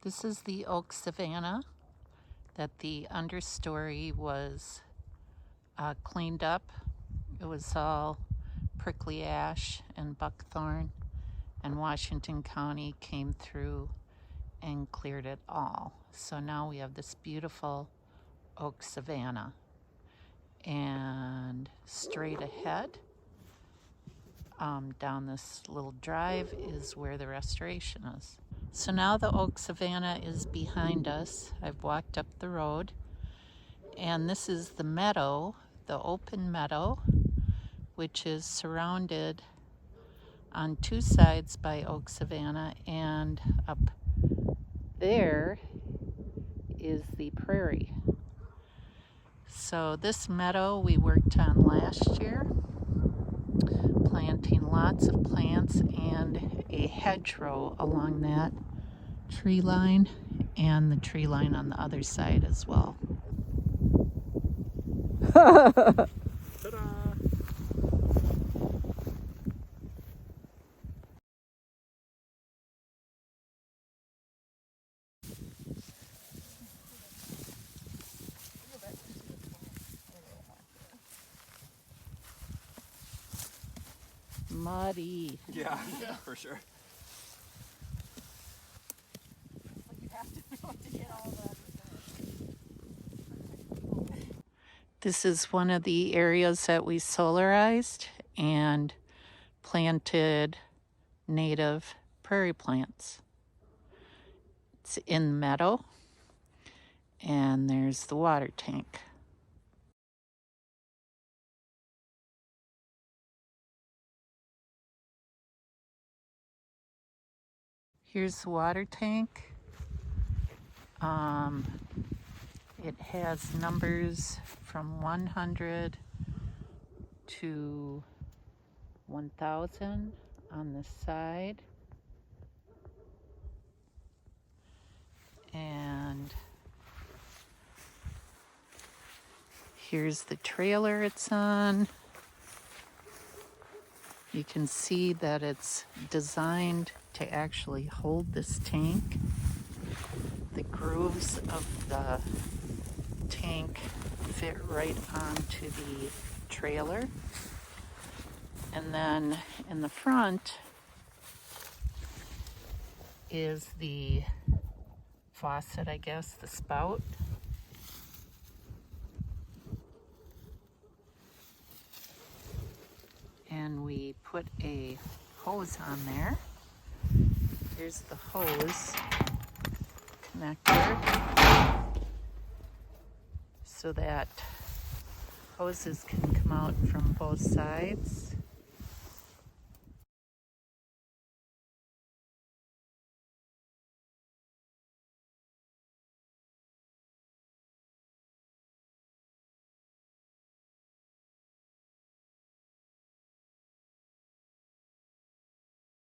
This is the oak savanna that the understory was cleaned up. It was all prickly ash and buckthorn, and Washington County came through and cleared it all. So now we have this beautiful oak savanna. And straight ahead, down this little drive is where the restoration is. So now the oak savanna is behind us. I've walked up the road, and this is the meadow, the open meadow, which is surrounded on two sides by oak savanna, and up there is the prairie. So this meadow we worked on last year, planting lots of plants and a hedgerow along that tree line and the tree line on the other side as well. Ta-da! Muddy. Yeah, for sure. This is one of the areas that we solarized and planted native prairie plants. It's in the meadow, and there's the water tank. Here's the water tank. It has numbers from 100 to 1,000 on the side. And here's the trailer it's on. You can see that it's designed to actually hold this tank. The grooves of the tank fit right onto the trailer. And then in the front is the faucet, I guess, the spout. And we put a hose on there. Here's the hose connector so that hoses can come out from both sides.